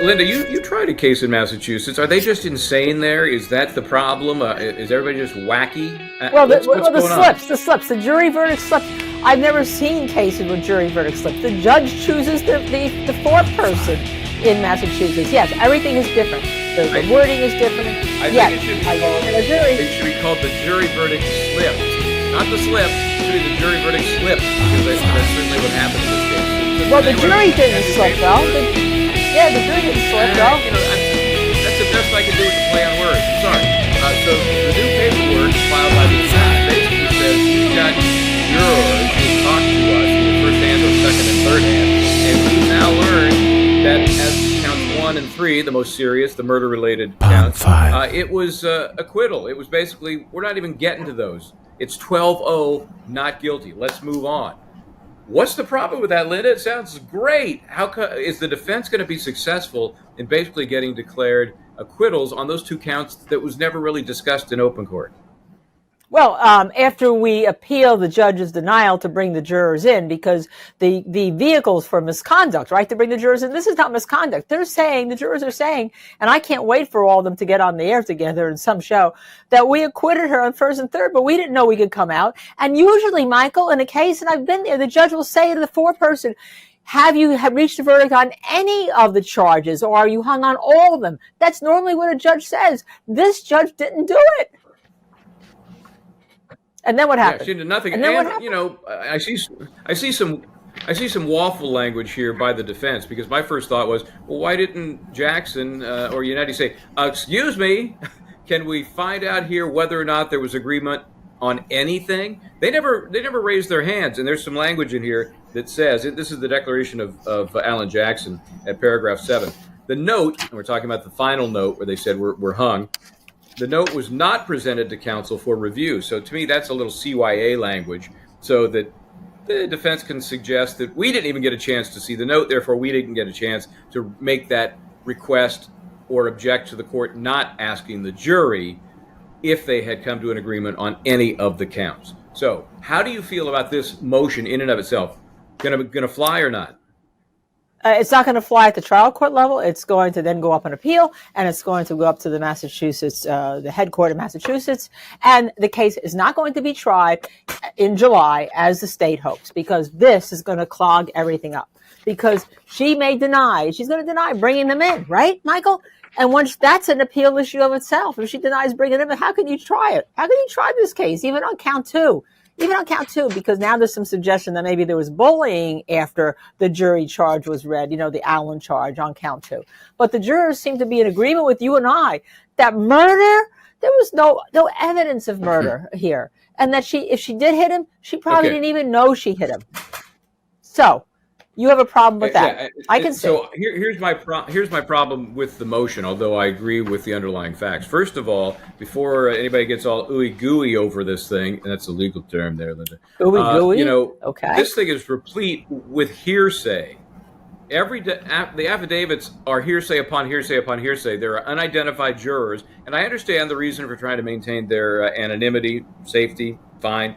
Linda, you tried a case in Massachusetts. Are they just insane there? Is that the problem? Is everybody just wacky? Well, What's going on? the slips, the jury verdict slips. I've never seen cases with jury verdict slips. The judge chooses the foreperson in Massachusetts. Yes, everything is different. The wording is different. I think it should be called the jury verdict slip. Not the slip, it should be the jury verdict slip, because that's certainly what happened in this case. Well, the jury didn't slip, though. The jury didn't slip, though. That's the best I can do with the play on words. I'm sorry. So the new paperwork filed by the defense basically says we've got jurors who talk to us in the first hand or second and third hand, and we've now learned that as counts 1 and 3, the most serious, the murder-related counts, it was acquittal. It was basically, we're not even getting to those. It's 12-0, not guilty. Let's move on. What's the problem with that, Linda? It sounds great. Is the defense going to be successful in basically getting declared acquittals on those 2 counts that was never really discussed in open court? Well, after we appeal the judge's denial to bring the jurors in, because the vehicles for misconduct, right, to bring the jurors in, this is not misconduct. The jurors are saying, and I can't wait for all of them to get on the air together in some show, that we acquitted her on first and third, but we didn't know we could come out. And usually, Michael, in a case, and I've been there, the judge will say to the foreperson, have you reached a verdict on any of the charges, or are you hung on all of them? That's normally what a judge says. This judge didn't do it. And then what happened? Yeah, she did nothing. And then, you know, I see some waffle language here by the defense, because my first thought was, well, why didn't Jackson or United say, excuse me, can we find out here whether or not there was agreement on anything? They never raised their hands, and there's some language in here that says, this is the declaration of Alan Jackson at paragraph 7. The note, and we're talking about the final note where they said we're hung. The note was not presented to counsel for review. So to me, that's a little CYA language, so that the defense can suggest that we didn't even get a chance to see the note, therefore we didn't get a chance to make that request or object to the court not asking the jury if they had come to an agreement on any of the counts. So how do you feel about this motion in and of itself? Gonna fly or not? It's not going to fly at the trial court level. It's going to then go up on appeal, and it's going to go up to the Massachusetts, the head court of Massachusetts. And the case is not going to be tried in July as the state hopes, because this is going to clog everything up. Because she's going to deny bringing them in, right, Michael? And once that's an appeal issue of itself, if she denies bringing them in, how can you try it? How can you try this case, even on count 2? Even on count 2, because now there's some suggestion that maybe there was bullying after the jury charge was read, the Allen charge on count 2. But the jurors seem to be in agreement with you and I that murder, there was no evidence of murder here. And that if she did hit him, she probably didn't even know she hit him. So you have a problem with that. Yeah, I can see. So here's my problem with the motion, although I agree with the underlying facts. First of all, before anybody gets all ooey gooey over this thing, and that's a legal term there, Linda. Ooey gooey? Okay. This thing is replete with hearsay. The affidavits are hearsay upon hearsay upon hearsay. There are unidentified jurors, and I understand the reason for trying to maintain their anonymity, safety, fine.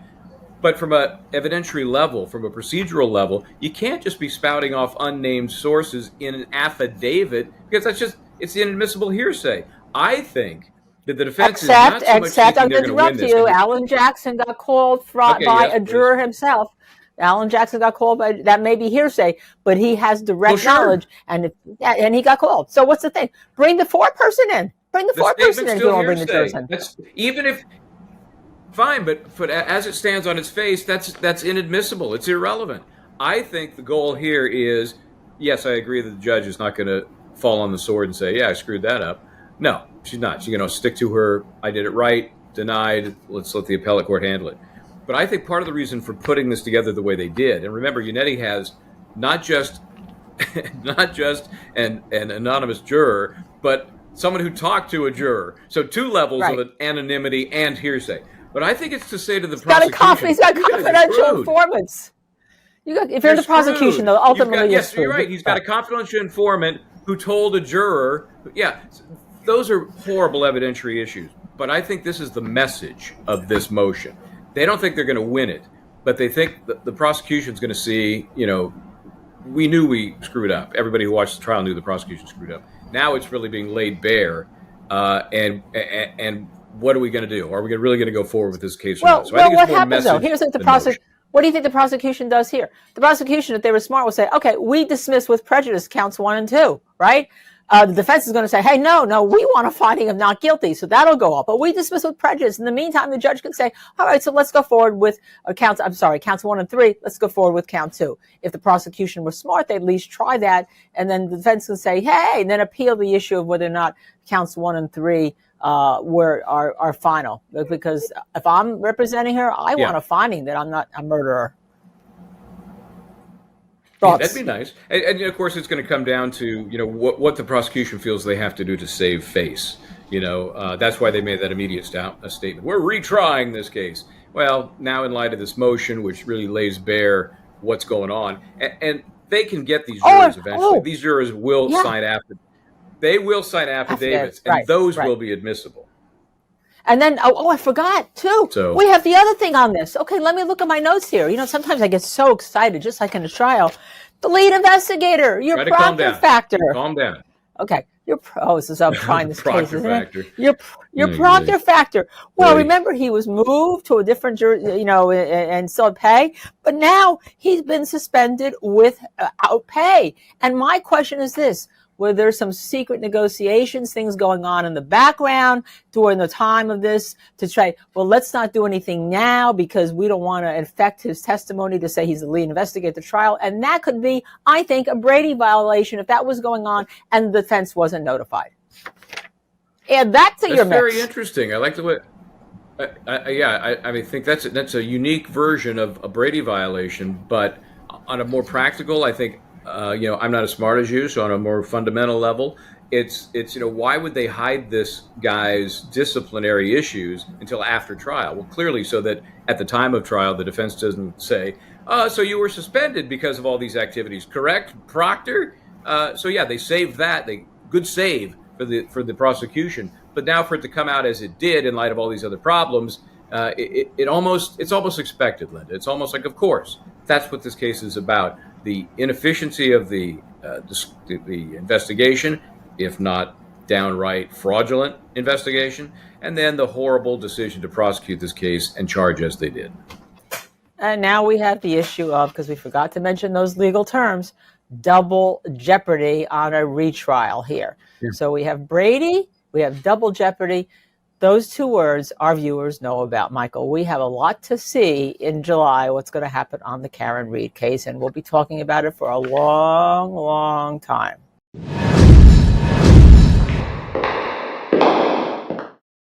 But from an evidentiary level, from a procedural level, you can't just be spouting off unnamed sources in an affidavit, because it's inadmissible hearsay. I think that the defense is not so much thinking I'm they're going to going to win interrupt this. you. Alan Jackson got called by a juror himself. Alan Jackson got called by, that may be hearsay, but he has direct knowledge, and he got called. So what's the thing? Bring the foreperson in. Bring the foreperson in if you don't bring the jurors in. Even if... Fine, but as it stands on its face, that's inadmissible. It's irrelevant. I think the goal here is, yes, I agree that the judge is not going to fall on the sword and say, yeah, I screwed that up. No, she's not. She's going to stick to her, I did it right, denied, let's let the appellate court handle it. But I think part of the reason for putting this together the way they did, and remember, Unetti has not just an anonymous juror, but someone who talked to a juror. So 2 levels of anonymity and hearsay. But I think it's to say to the prosecution, he's got confidential informants. If you're the prosecution, though, ultimately yes, you're right. He's got a confidential informant who told a juror. Yeah, those are horrible evidentiary issues. But I think this is the message of this motion. They don't think they're going to win it, but they think the prosecution's going to see, we knew we screwed up. Everybody who watched the trial knew the prosecution screwed up. Now it's really being laid bare, and what are we going to do? Are we really going to go forward with this case or not? So I think what it's more happens though? message Here's what than motion. what do you think the prosecution does here? The prosecution, if they were smart, would say, okay, we dismiss with prejudice counts 1 and 2, right? The defense is going to say, hey, no, we want a finding of not guilty, so that'll go up. But we dismiss with prejudice. In the meantime, the judge can say, all right, so let's go forward with counts 1 and 3. Let's go forward with count 2. If the prosecution was smart, they'd at least try that, and then the defense can say, hey, and then appeal the issue of whether or not counts 1 and 3 are final. Because if I'm representing her, I want a finding that I'm not a murderer. Yeah, that'd be nice. And of course, it's going to come down to what the prosecution feels they have to do to save face. That's why they made that immediate statement. We're retrying this case. Well, now in light of this motion, which really lays bare what's going on, and they can get these jurors eventually. These jurors will sign They will sign affidavits, and those will be admissible. And then, I forgot, too. So, we have the other thing on this. Okay, let me look at my notes here. Sometimes I get so excited, just like in a trial. The lead investigator, your Proctor factor. Calm down. Okay. This is how I'm trying this case, isn't factor. it? Your Proctor factor. Well, remember, he was moved to a different jury, and still pay. But now he's been suspended without pay. And my question is this. Were there some secret negotiations, things going on in the background during the time of this to try, let's not do anything now because we don't want to affect his testimony to say he's the lead investigator at the trial. And that could be, I think, a Brady violation if that was going on and the defense wasn't notified. Add that to your mix. That's very interesting. I like the way. I think that's a unique version of a Brady violation, but on a more practical, I think. I'm not as smart as you, so on a more fundamental level, it's why would they hide this guy's disciplinary issues until after trial? Well, clearly so that at the time of trial, the defense doesn't say, so you were suspended because of all these activities, correct, Proctor? They saved that. Good save for the prosecution. But now for it to come out as it did in light of all these other problems, it's almost expected, Linda. It's almost like, of course, that's what this case is about. The inefficiency of the investigation, if not downright fraudulent investigation, and then the horrible decision to prosecute this case and charge as they did. And now we have the issue of, because we forgot to mention those legal terms, double jeopardy on a retrial here. Yeah. So we have Brady, we have double jeopardy. Those two words our viewers know about, Michael. We have a lot to see in July, what's going to happen on the Karen Read case, and we'll be talking about it for a long, long time.